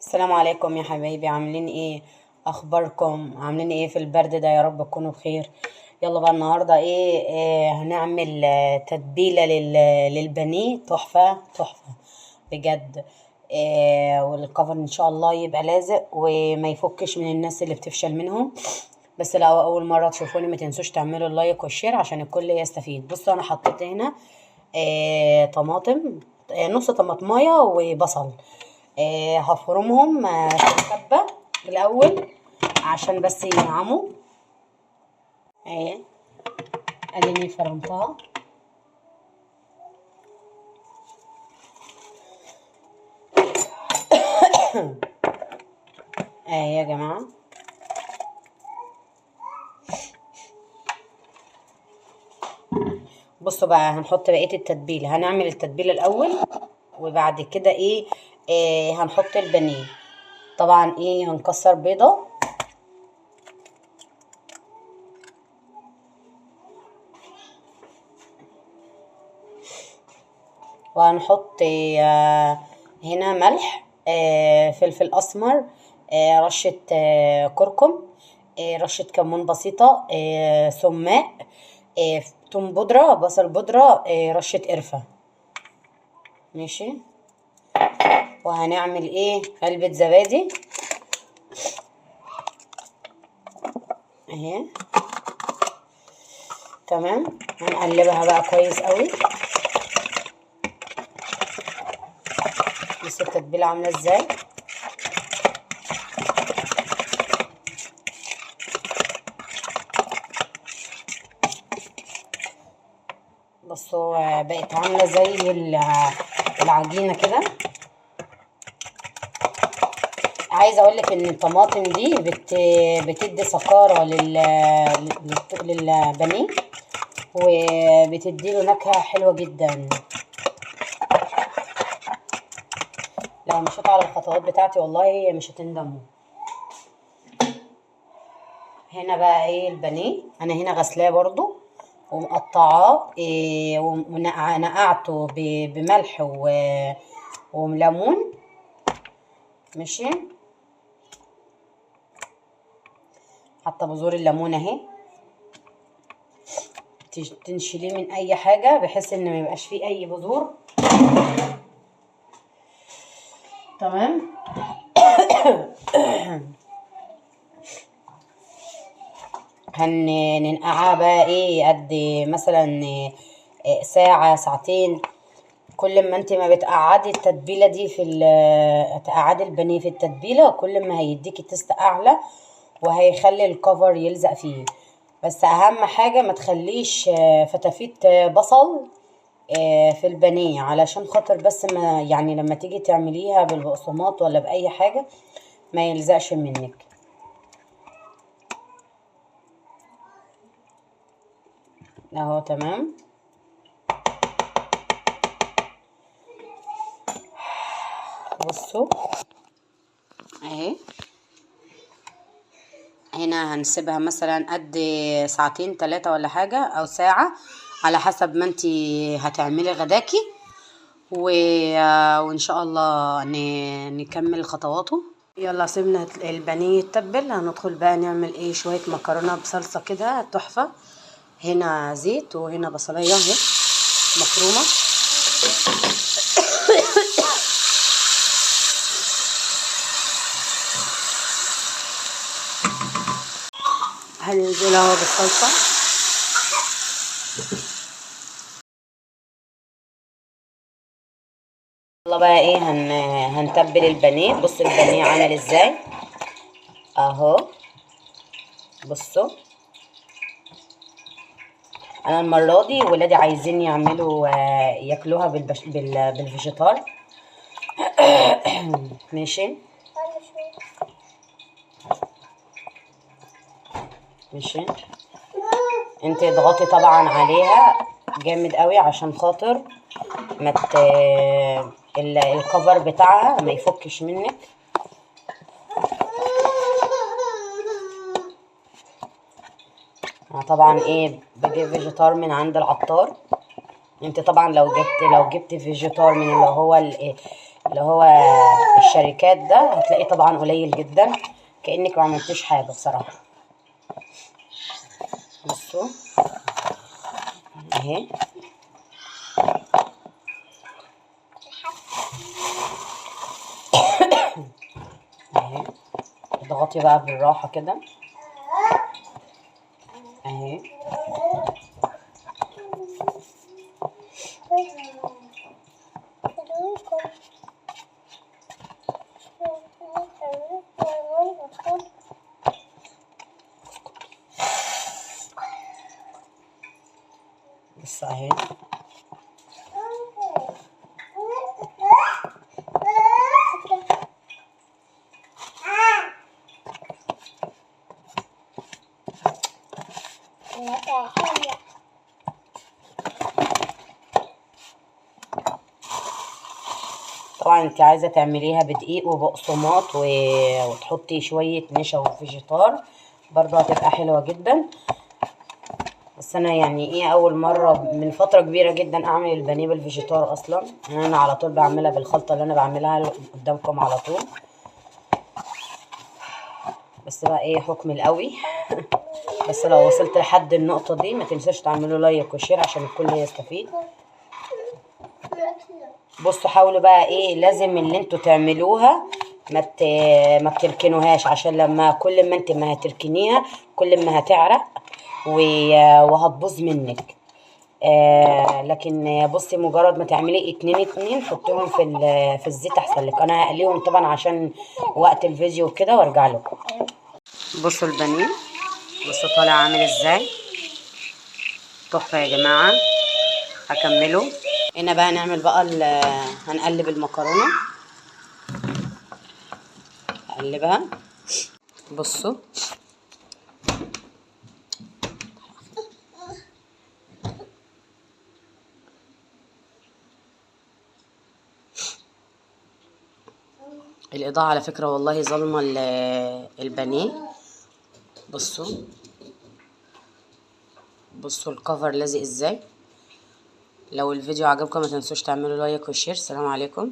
السلام عليكم يا حبايبي، عاملين ايه؟ اخباركم عاملين ايه في البرد ده؟ يا رب تكونوا بخير. يلا بقى النهارده هنعمل تتبيله للبانيه تحفه تحفه بجد. والكفر ان شاء الله يبقى لازق وما يفكش من الناس اللي بتفشل منهم. بس لو اول مره تشوفوني ما تنسوش تعملوا اللايك والشير عشان الكل يستفيد. بصوا انا حطيت هنا طماطم، نص طماطمايه وبصل. هفرمهم في الكبة الأول عشان بس ينعموا. اهي اديني فرمتها. اهي يا جماعة، بصوا بقى هنحط بقية التتبيلة. هنعمل التتبيلة الأول وبعد كده هنحط البانيه. طبعا هنكسر بيضة وهنحط هنا ملح، فلفل اسمر، رشة كركم، رشة كمون بسيطة، سماق، توم بودرة، بصل بودرة، رشة قرفة. ماشي. وهنعمل علبة زبادي اهي. تمام. هنقلبها بقى كويس قوي. بص التتبيلة عاملة ازاي. بصوا بقت عاملة زي العجينة كده. عايزة اقولك ان الطماطم دي بتدي صفارة للبانيه وبتديله نكهة حلوة جدا. لو مشيتوا على الخطوات بتاعتي والله مش هتندموا. هنا بقى البانيه انا هنا غسلاه برضو ومقطعاه، ونقعته بملح وليمون. ماشي. حتى بذور الليمون اهي تنشليه من اي حاجه بحيث ان ما يبقاش فيه اي بذور. تمام. هننقعها بقى قد مثلا ساعه ساعتين. كل ما انت ما بتقعدي التتبيله دي تقعدي البانيه في التتبيله كل ما هيديكي تست اعلى وهيخلي الكفر يلزق فيه. بس اهم حاجه ما تخليش فتافيت بصل في البانيه علشان خاطر بس ما يعني لما تيجي تعمليها بالبقسماط ولا باي حاجه ما يلزقش منك. اهو تمام. بصوا اهي. هنا هنسيبها مثلا قد ساعتين 3 ولا حاجة او ساعة على حسب ما انتي هتعملي غداكي وان شاء الله نكمل خطواته. يلا سيبنا البانيه يتبل. هندخل بقى نعمل شوية مكرونة بصلصة كده تحفة. هنا زيت وهنا بصلية اهي مفرومة. هننزل اهو بالصلصة. يلا بقى هنتبل البانيه. بص البانيه عامل ازاي اهو. بصوا انا المرة دي ولادي عايزين يعملوا ياكلوها بالفيجيتار. ماشي ماشي. انت اضغطي طبعا عليها جامد قوي عشان خاطر ما الكفر بتاعها ما يفكش منك. انا طبعا بجيب فيجيتار من عند العطار. انت طبعا لو جبت فيجيتار من اللي هو اللي هو الشركات ده هتلاقيه طبعا قليل جدا، كأنك ما عملتيش حاجة بصراحة. بصوا اهي، اهي اضغطي بقى بالراحة كده اهي. بص اهي، طبعا انت عايزه تعمليها بدقيق وبقسماط وتحطي شويه نشا وفيجيتار برضو هتبقى حلوه جدا. بس انا يعني ايه اول مره من فتره كبيره جدا اعمل البانيه بالفيجيتار اصلا. انا على طول بعملها بالخلطه اللي انا بعملها قدامكم على طول. بس بقى ايه حكم القوي بس لو وصلت لحد النقطه دي ما تنساش تعملوا لايك وشير عشان الكل يستفيد. بصوا حاولوا بقى ايه، لازم اللي انتوا تعملوها ما بتركنوهاش، عشان لما كل ما انت ما هتركنيها كل ما هتعرق وهتبوظ منك. لكن بصي مجرد ما تعملي اتنين حطيهم في الزيت احسن لك. انا هقليهم طبعا عشان وقت الفيديو وكده وارجع لكم. بصوا البانيه، بصوا طالع عامل ازاي، تحفه يا جماعه. هكمله هنا بقى. نعمل بقى هنقلب المكرونه، هقلبها. بصوا الإضاءة على فكرة والله ظالمة البانيه. بصوا بصوا الكفر لازق ازاي. لو الفيديو عجبكم ما تنسوش تعملوا لايك وشير. السلام عليكم.